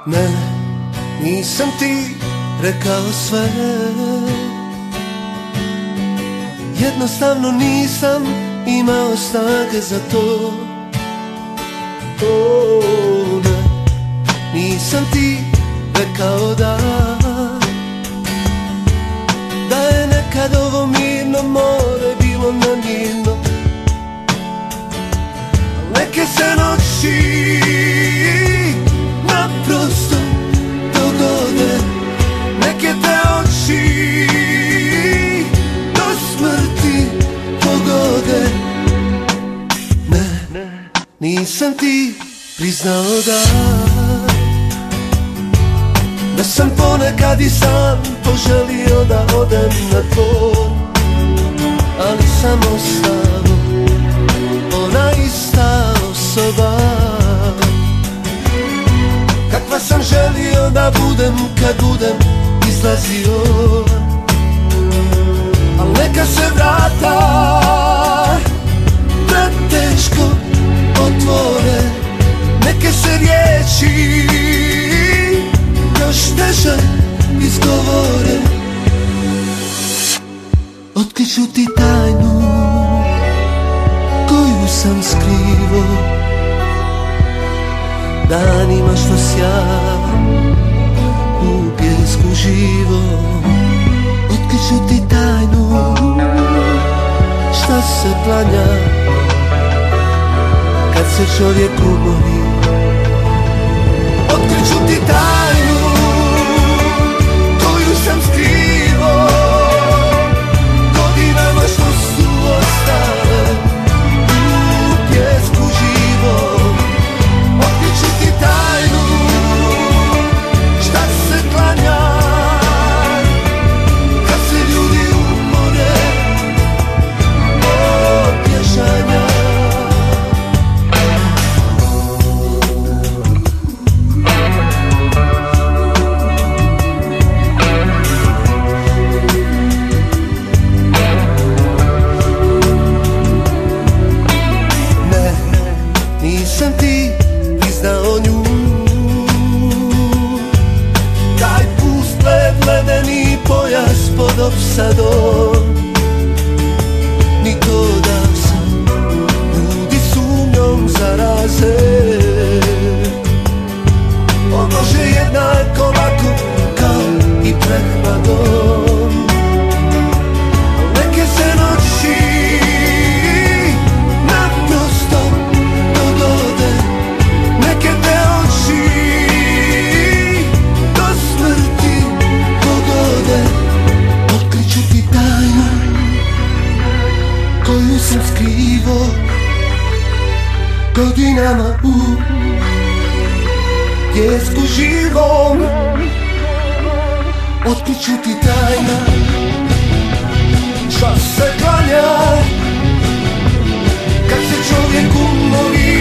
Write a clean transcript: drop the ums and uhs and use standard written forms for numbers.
Ne, nisam ti rekao sve, jednostavno nisam imao snage za to. Ne, nisam ti rekao da je nekad ovo mirno more bilo namirno. Neke se noći naprosto dogode, neke te oči do smrti pogode. Ne, nisam ti priznao da sam ponekad i sam poželio da odem na tvor, ali sam ostao ona ista osoba kakva sam želio da budem kad budem izlazio. Al neka se vrata preteško otvore, neke se riječi još teže izgovore. Otkriću ti tajnu koju sam skrivo danima što sjaj u pjesku živo. Otkriću ti tajnu šta se klanja kad se čovjek umori. Otkriću ti tajnu koju sam skrivo godinama što su ostale u pjesku živo. Otkriću ti tajnu šta se klanja kad se ljudi umore od pješanja. Nisam ti priznao nju, taj pust led, ledeni pojas pod opsadom, ni to da sam ljudi sumnjom zaraze. On može jednako lako kao i prehladom. Neke se noći naprosto dogode, neke te oči do smrti pogode. Otkriću ti tajnu koju sam skrivo godinama u pjesku živom. Otkriću ti tajna šta se klanja kad se čovjek umori